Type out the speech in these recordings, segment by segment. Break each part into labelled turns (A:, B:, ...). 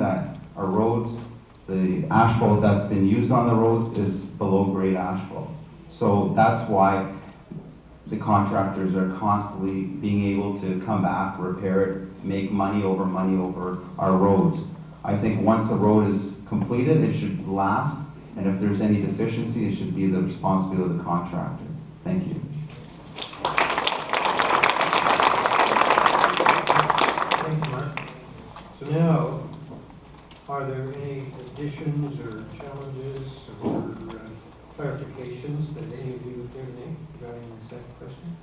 A: that our roads, the asphalt that's been used on the roads is below grade asphalt. So that's why the contractors are constantly being able to come back, repair it, make money over our roads. I think once a road is completed, it should last, and if there's any deficiency, it should be the responsibility of the contractor. Thank you.
B: Thank you, Mark. So now, are there any additions or challenges or clarifications that any of you would care to make regarding the second question?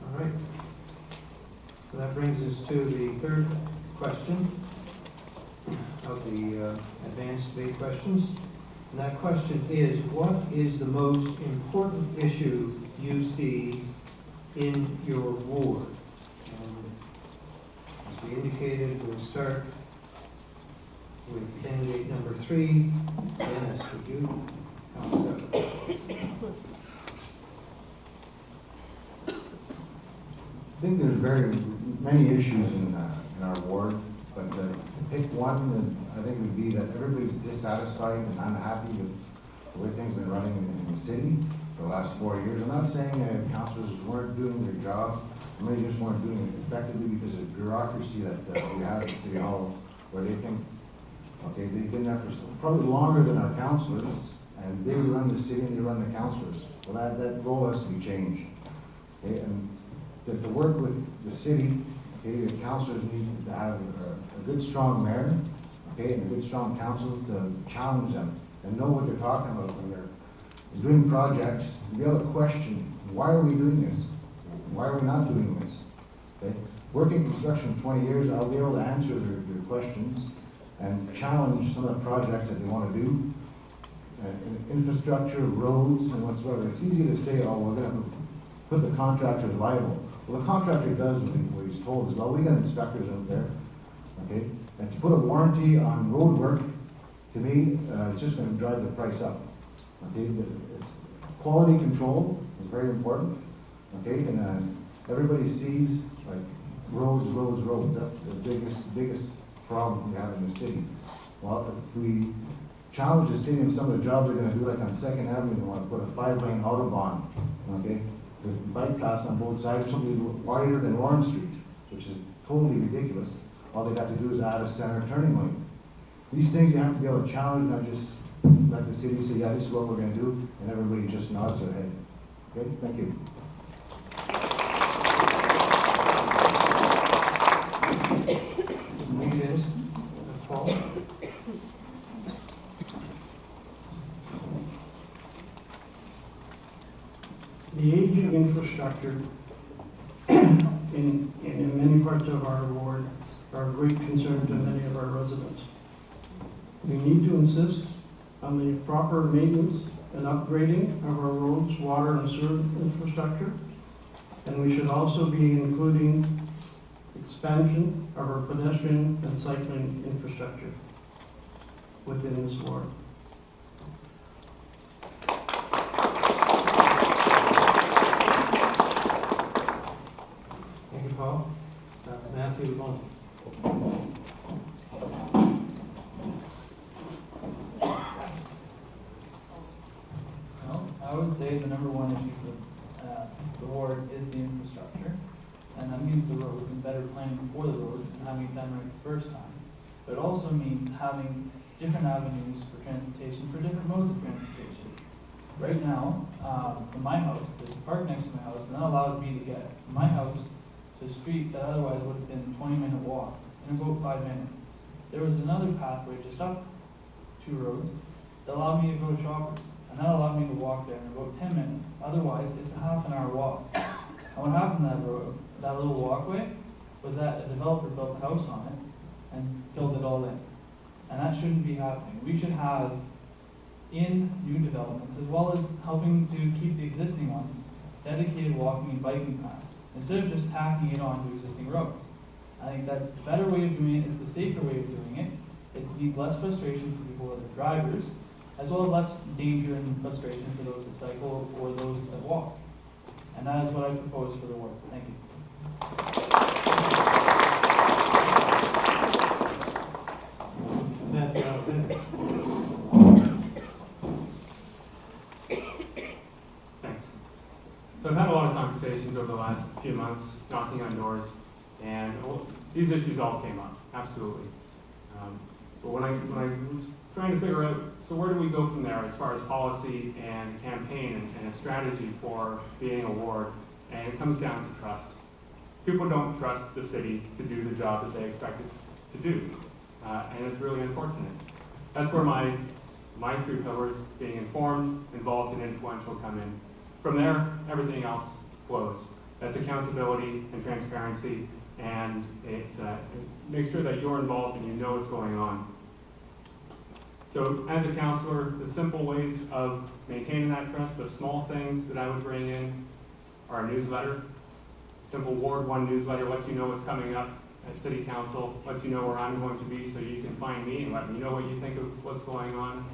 B: All right. So that brings us to the third question of the advanced debate questions. And that question is, what is the most important issue you see in your ward? And as we indicated, we'll start with candidate number 3. Dennis, would you help us out?
C: I think there's very many issues in our ward, but to pick one, I think would be that everybody's dissatisfied and unhappy with the way things have been running in the city for the last 4 years. I'm not saying councillors weren't doing their job, maybe just weren't doing it effectively because of the bureaucracy that we have at City Hall, where they think, okay, they've been there for probably longer than our councillors, and they run the city and they run the councillors. Well, that role has to be changed. Okay, and to work with the city, okay, the councillors need to have a good, strong mayor, okay, and a good, strong council to challenge them and know what they're talking about when they're doing projects. To be able to question, why are we doing this? Why are we not doing this? Okay, working construction 20 years, I'll be able to answer their questions and challenge some of the projects that they want to do. Infrastructure, roads, and whatsoever. It's easy to say, oh, we're going to put the contractor liable. Well, the contractor does what he's told as well. We got inspectors out there, okay? And to put a warranty on road work, to me, it's just going to drive the price up. Okay, it's quality control is very important. Okay, and everybody sees like roads. That's the biggest problem we have in the city. Well, if we challenge the city and some of the jobs they're going to do, like on 2nd Avenue, they want to put a 5-lane autobahn. Okay, with bike paths on both sides, something wider than Lawrence Street, which is totally ridiculous. All they have to do is add a center turning lane. These things you have to be able to challenge, not just let the city say, yeah, this is what we're going to do, and everybody just nods their head. Okay, thank you.
B: Paul?
D: The aging infrastructure in many parts of our ward are a great concern to many of our residents. We need to insist on the proper maintenance and upgrading of our roads, water, and sewer infrastructure, and we should also be including expansion of our pedestrian and cycling infrastructure within this ward.
B: Thank you, Paul. Matthew Long.
E: Well, I would say the number one issue for the ward is the infrastructure, and that means the roads and better planning for the roads and having it done right the first time. But it also means having different avenues for transportation, for different modes of transportation. Right now, from my house, there's a park next to my house, and that allows me to get from my house to a street that otherwise would have been a 20-minute walk in about 5 minutes. There was another pathway just up 2 roads that allowed me to go to Shoppers, and that allowed me to walk there in about 10 minutes. Otherwise, it's a half-an-hour walk. And what happened to that road, that little walkway, was that a developer built a house on it and filled it all in. And that shouldn't be happening. We should have, in new developments, as well as helping to keep the existing ones, dedicated walking and biking paths, instead of just tacking it onto existing roads. I think that's a better way of doing it. It's the safer way of doing it. It needs less frustration for people that are drivers, as well as less danger and frustration for those that cycle or those that walk. And that is what I propose for the work. Thank you.
F: few months, knocking on doors, and these issues all came up, absolutely. But when I was trying to figure out, so where do we go from there as far as policy and campaign and a strategy for being a ward, and it comes down to trust. People don't trust the city to do the job that they expect it to do, and it's really unfortunate. That's where my three pillars, being informed, involved, and influential, come in. From there, everything else flows. That's accountability and transparency, and it makes sure that you're involved and you know what's going on. So as a counselor, the simple ways of maintaining that trust, the small things that I would bring in are a newsletter. Simple Ward 1 newsletter lets you know what's coming up at City Council, lets you know where I'm going to be so you can find me and let me know what you think of what's going on.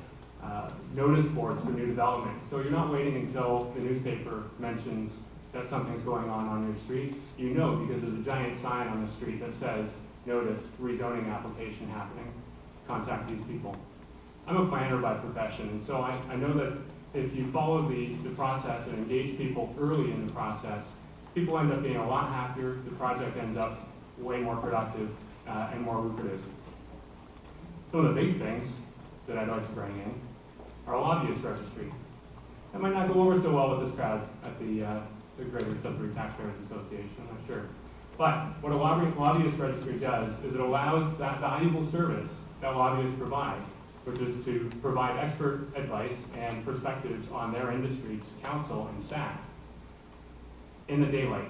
F: Notice boards for new development. So you're not waiting until the newspaper mentions that something's going on your street. You know because there's a giant sign on the street that says, notice, rezoning application happening. Contact these people. I'm a planner by profession, and so I know that if you follow the process and engage people early in the process, people end up being a lot happier, the project ends up way more productive and more lucrative. Some of the big things that I'd like to bring in are a lobbyist registry. That might not go over so well with this crowd at the Greater Sudbury Taxpayers Association, I'm not sure. But what a lobbyist registry does is it allows that valuable service that lobbyists provide, which is to provide expert advice and perspectives on their industry to council and staff in the daylight.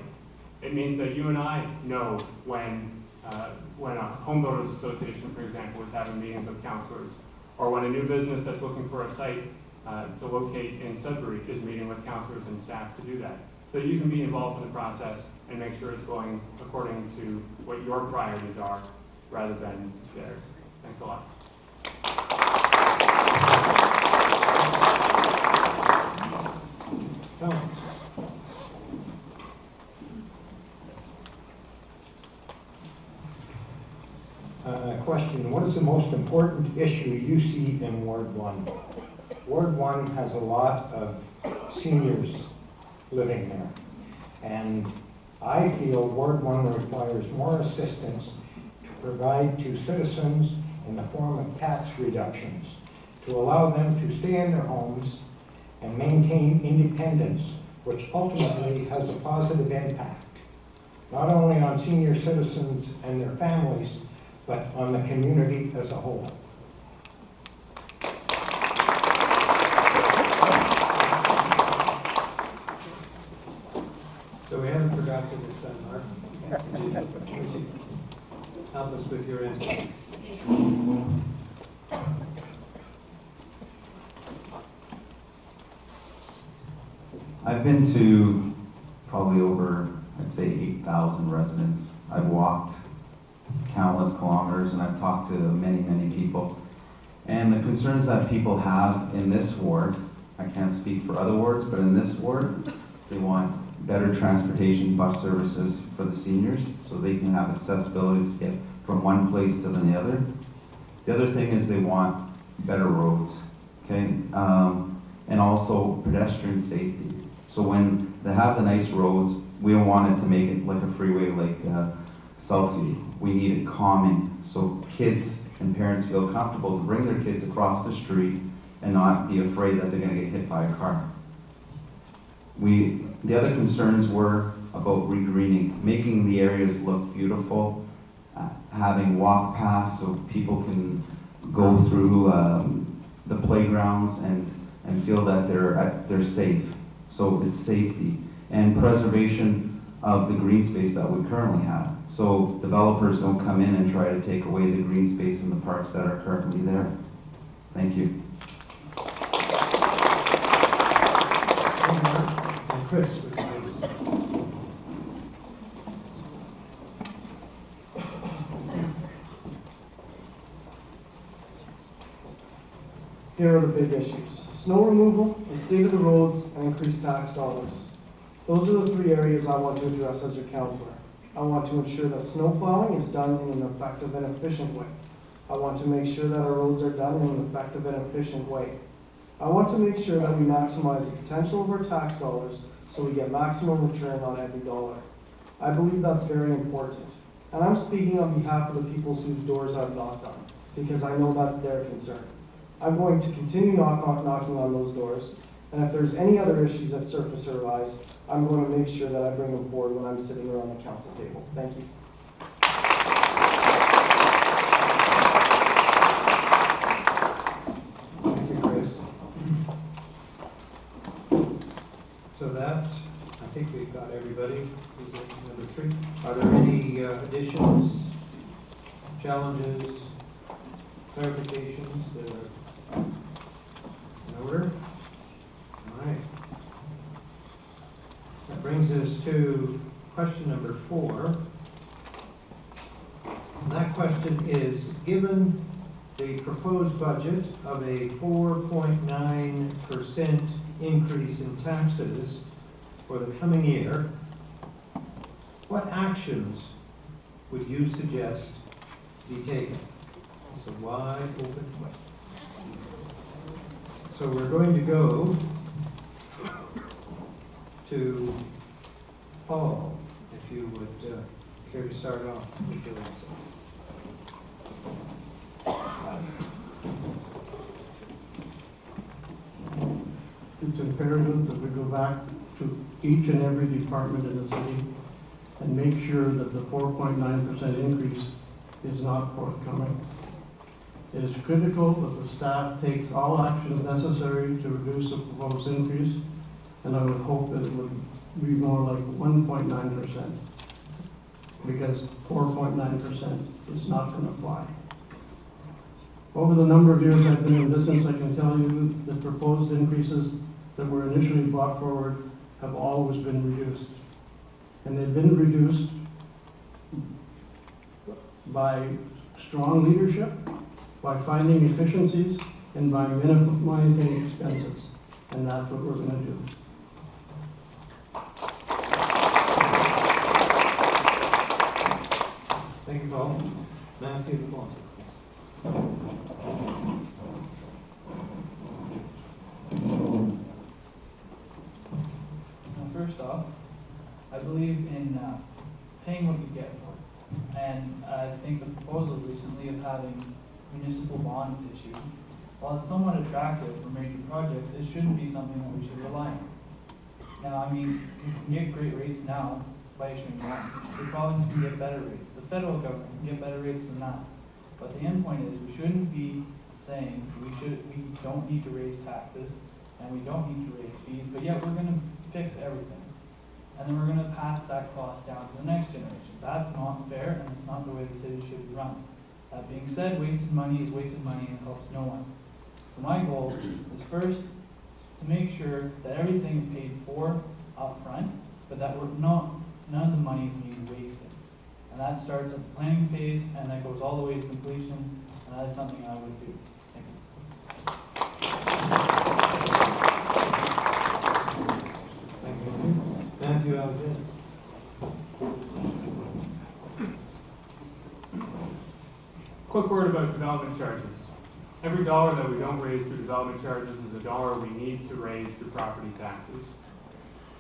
F: It means that you and I know when a home builders association, for example, is having meetings with councilors, or when a new business that's looking for a site to locate in Sudbury is meeting with councilors and staff to do that. So you can be involved in the process and make sure it's going according to what your priorities are rather than theirs. Thanks a lot.
B: Question, what is the most important issue you see in Ward 1? Ward 1 has a lot of seniors living there, and I feel Ward 1 requires more assistance to provide to citizens in the form of tax reductions to allow them to stay in their homes and maintain independence, which ultimately has a positive impact, not only on senior citizens and their families, but on the community as a whole.
G: So we haven't forgotten this time, Mark. Help us with your answer.
A: I've been to probably over, I'd say, 8,000 residents. I've walked countless kilometers and I've talked to many, many people. And the concerns that people have in this ward, I can't speak for other wards, but in this ward, they want better transportation bus services for the seniors so they can have accessibility to get from one place to the other. The other thing is they want better roads, okay? And also pedestrian safety. So when they have the nice roads, we don't want it to make it like a freeway like Southview. We need it calming so kids and parents feel comfortable to bring their kids across the street and not be afraid that they're going to get hit by a car. The other concerns were about regreening, making the areas look beautiful, having walk paths so people can go through the playgrounds and feel that they're safe. So it's safety and preservation of the green space that we currently have. So developers don't come in and try to take away the green space in the parks that are currently there. Thank you.
B: And Chris, would you
D: Here are the big issues: snow removal, the state of the roads, and increased tax dollars. Those are the three areas I want to address as your counselor. I want to ensure that snow plowing is done in an effective and efficient way. I want to make sure that our roads are done in an effective and efficient way. I want to make sure that we maximize the potential of our tax dollars so we get maximum return on every dollar.
H: I believe that's very important. And I'm speaking on behalf of the people whose doors I've knocked on, because I know that's their concern. I'm going to continue knocking on those doors, and if there's any other issues that surface or arise, I'm going to make sure that I bring them forward when I'm sitting around the council table. Thank you.
B: Thank you, Chris. So that, I think we've got everybody. Is it number 3? Are there any additions, challenges, clarifications that are in order? All right. That brings us to question number 4. And that question is, given the proposed budget of a 4.9% increase in taxes for the coming year, what actions would you suggest be taken? It's a wide open question. So we're going to go to Paul, if you would care to start off with your answer.
D: It's imperative that we go back to each and every department in the city and make sure that the 4.9% increase is not forthcoming. It is critical that the staff takes all actions necessary to reduce the proposed increase, and I would hope that it would be more like 1.9%, because 4.9% is not going to fly. Over the number of years I've been in business, I can tell you the proposed increases that were initially brought forward have always been reduced. And they've been reduced by strong leadership, by finding efficiencies, and by minimizing expenses. And that's what we're going to do.
B: Thank you, Paul. Matthew DePonte.
E: First off, I believe in paying what you get for. And I think the proposal recently of having municipal bonds issued, while it's somewhat attractive for major projects, it shouldn't be something that we should rely on. Now, I mean, you can get great rates now by issuing bonds. The province can get better rates. The federal government can get better rates than that. But the end point is, we shouldn't be saying we don't need to raise taxes and we don't need to raise fees, but yet we're going to fix everything. And then we're going to pass that cost down to the next generation. That's not fair, and it's not the way the city should be run. That being said, wasted money is wasted money and helps no one. So my goal is first to make sure that everything is paid for up front, but that none of the money is being wasted. And that starts at the planning phase, and that goes all the way to completion, and that is something I would do. Thank you.
B: Thank you. Matthew Alexander.
F: Quick word about development charges. Every dollar that we don't raise through development charges is a dollar we need to raise through property taxes.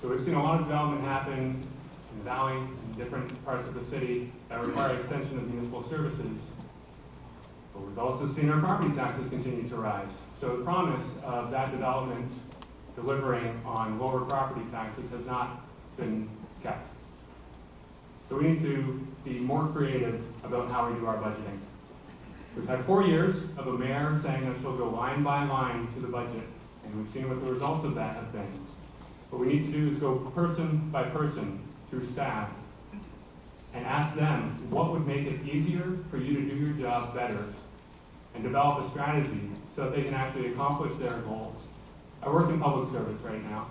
F: So we've seen a lot of development happen in the valley, in different parts of the city that require extension of municipal services. But we've also seen our property taxes continue to rise. So the promise of that development delivering on lower property taxes has not been kept. So we need to be more creative about how we do our budgeting. We've had 4 years of a mayor saying that she'll go line by line through the budget, and we've seen what the results of that have been. What we need to do is go person by person through staff and ask them what would make it easier for you to do your job better, and develop a strategy so that they can actually accomplish their goals. I work in public service right now.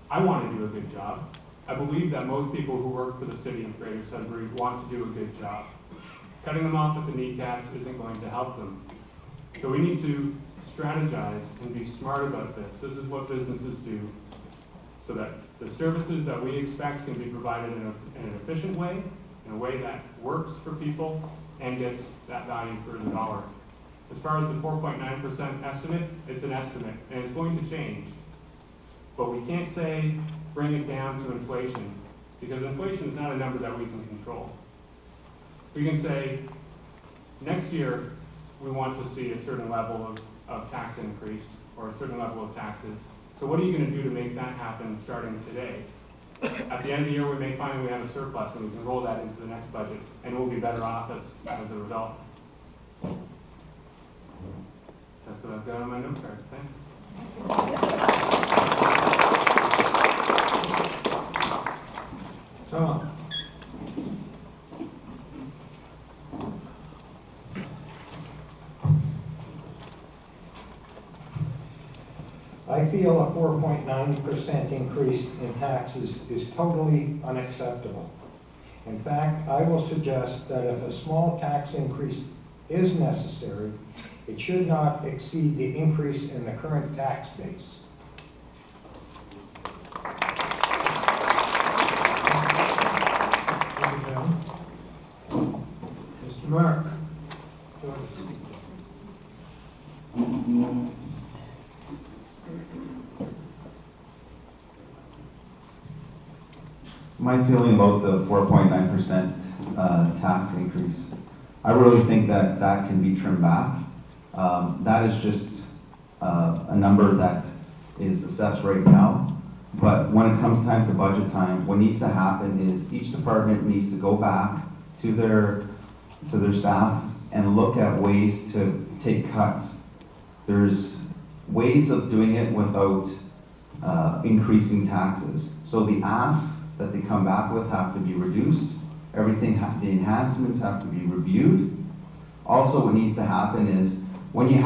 F: I want to do a good job. I believe that most people who work for the city of Greater Sudbury want to do a good job. Cutting them off at the kneecaps isn't going to help them. So we need to strategize and be smart about this. This is what businesses do, so that the services that we expect can be provided in an efficient way, in a way that works for people and gets that value for the dollar. As far as the 4.9% estimate, it's an estimate, and it's going to change. But we can't say bring it down to inflation, because inflation is not a number that we can control. We can say, next year, we want to see a certain level of tax increase or a certain level of taxes. So what are you going to do to make that happen starting today? At the end of the year, we may find we have a surplus and we can roll that into the next budget, and we'll be better off as a result. That's what I've got on my note card. Thanks.
B: Tom? I feel a 4.9% increase in taxes is totally unacceptable. In fact, I will suggest that if a small tax increase is necessary, it should not exceed the increase in the current tax base. Thank you, John. Mr. Mark?
A: My feeling about the 4.9% tax increase, I really think that that can be trimmed back. That is just a number that is assessed right now. But when it comes time to budget time, what needs to happen is each department needs to go back to their staff and look at ways to take cuts. There's ways of doing it without increasing taxes. So the asks that they come back with have to be reduced. Everything, the enhancements have to be reviewed. Also, what needs to happen is when you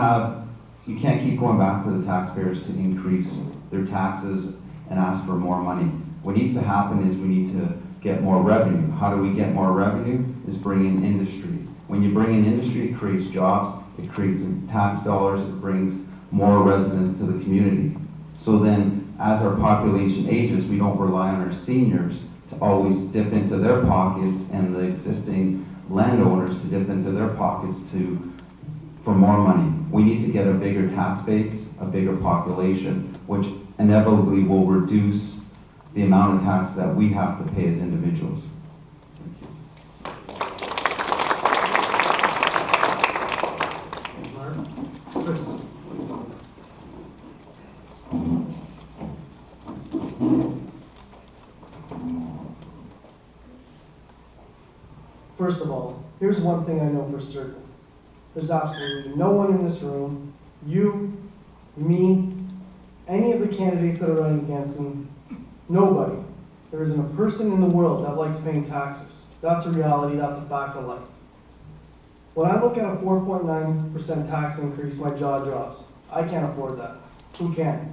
A: can't keep going back to the taxpayers to increase their taxes and ask for more money. What needs to happen is we need to get more revenue. How do we get more revenue? Is bring in industry. When you bring in industry, it creates jobs, it creates tax dollars, it brings more residents to the community. So then, as our population ages, we don't rely on our seniors to always dip into their pockets and the existing landowners to dip into their pockets for more money. We need to get a bigger tax base, a bigger population, which inevitably will reduce the amount of tax that we have to pay as individuals.
B: Mark? Chris?
H: First of all, here's one thing I know for certain. There's absolutely no one in this room, you, me, any of the candidates that are running against me, nobody. There isn't a person in the world that likes paying taxes. That's a reality, that's a fact of life. When I look at a 4.9% tax increase, my jaw drops. I can't afford that. Who can?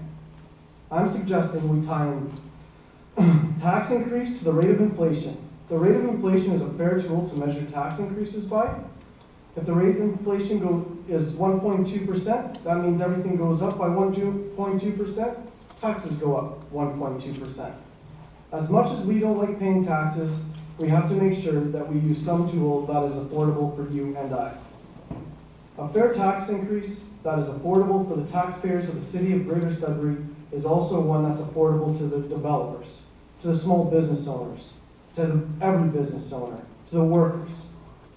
H: I'm suggesting we tie in tax increase to the rate of inflation. The rate of inflation is a fair tool to measure tax increases by. If the rate of inflation is 1.2%, that means everything goes up by 1.2%, taxes go up 1.2%. As much as we don't like paying taxes, we have to make sure that we use some tool that is affordable for you and I. A fair tax increase that is affordable for the taxpayers of the city of Greater Sudbury is also one that's affordable to the developers, to the small business owners, to every business owner, to the workers.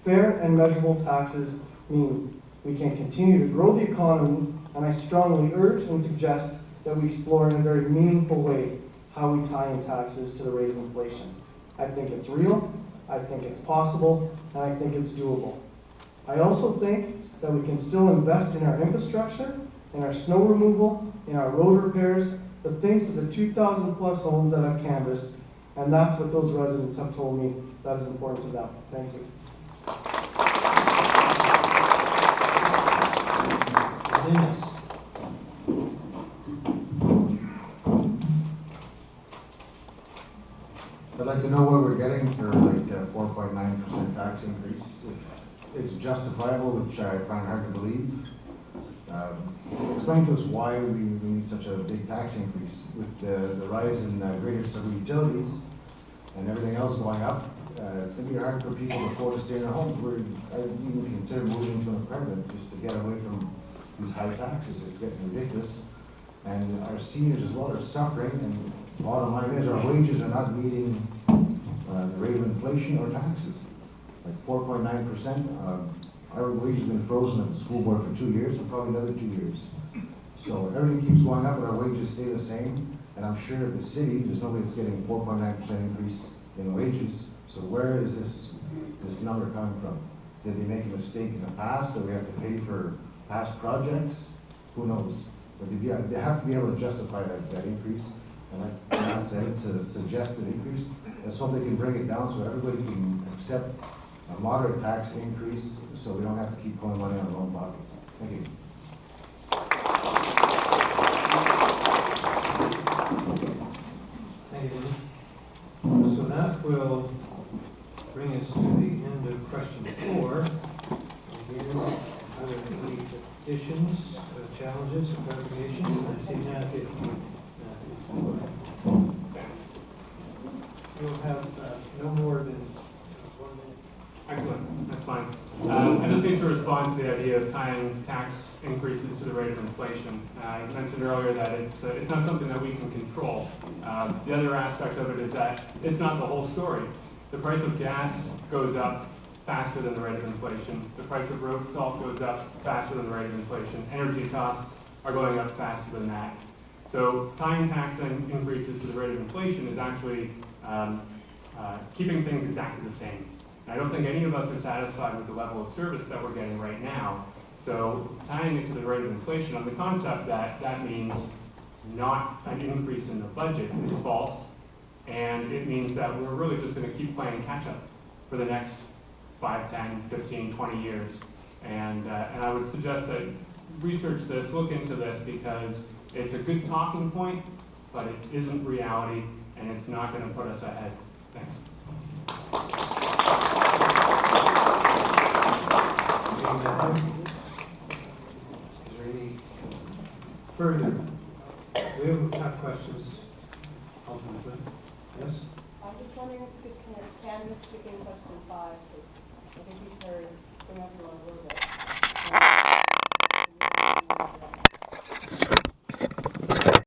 H: Fair and measurable taxes mean we can continue to grow the economy, and I strongly urge and suggest that we explore in a very meaningful way how we tie in taxes to the rate of inflation. I think it's real, I think it's possible, and I think it's doable. I also think that we can still invest in our infrastructure, in our snow removal, in our road repairs, the things of the 2,000 plus homes that I've canvassed, and that's what those residents have told me that is important to them. Thank you.
B: Dennis?
C: I'd like to know what we're getting for like a 4.9% tax increase. If it's justifiable, which I find hard to believe. Explain to us why we need such a big tax increase with the rise in Greater Sudbury utilities and everything else going up. It's going to be hard for people to afford to stay in their homes. I even consider moving to an apartment just to get away from these high taxes. It's getting ridiculous. And our seniors as well are suffering, and bottom line is our wages are not meeting the rate of inflation or taxes. Like 4.9%, our wage has been frozen at the school board for 2 years, and probably another 2 years. So everything keeps going up, and our wages stay the same. And I'm sure at the city, there's nobody that's getting 4.9% increase in wages. So where is this number coming from? Did they make a mistake in the past that we have to pay for past projects? Who knows? But they have to be able to justify that increase. And like Matt said, it's a suggested increase. Let's hope they can bring it down so everybody can accept a moderate tax increase so we don't have to keep pulling money out of our own pockets. Thank you.
B: Thank you, Denny. So that will bring us to the end of question 4. Again, are there any additions, challenges, or clarifications? I see Matthew. Go ahead. You'll have no more than 1 minute.
F: Excellent, that's fine. I just need to respond to the idea of tying tax increases to the rate of inflation. I mentioned earlier that it's not something that we can control. The other aspect of it is that it's not the whole story. The price of gas goes up faster than the rate of inflation. The price of road salt goes up faster than the rate of inflation. Energy costs are going up faster than that. So tying tax increases to the rate of inflation is actually keeping things exactly the same. And I don't think any of us are satisfied with the level of service that we're getting right now. So tying it to the rate of inflation on the concept that that means not an increase in the budget is false. And it means that we're really just going to keep playing catch up for the next 5, 10, 15, 20 years. And I would suggest that research this, look into this, because it's a good talking point, but it isn't reality, and it's not going to put us ahead. Thanks.
B: Is there any further? We have questions. Alderman Flynn? Yes?
I: I'm just wondering if you could canvas begin question 5, because I think we've heard from everyone a little bit.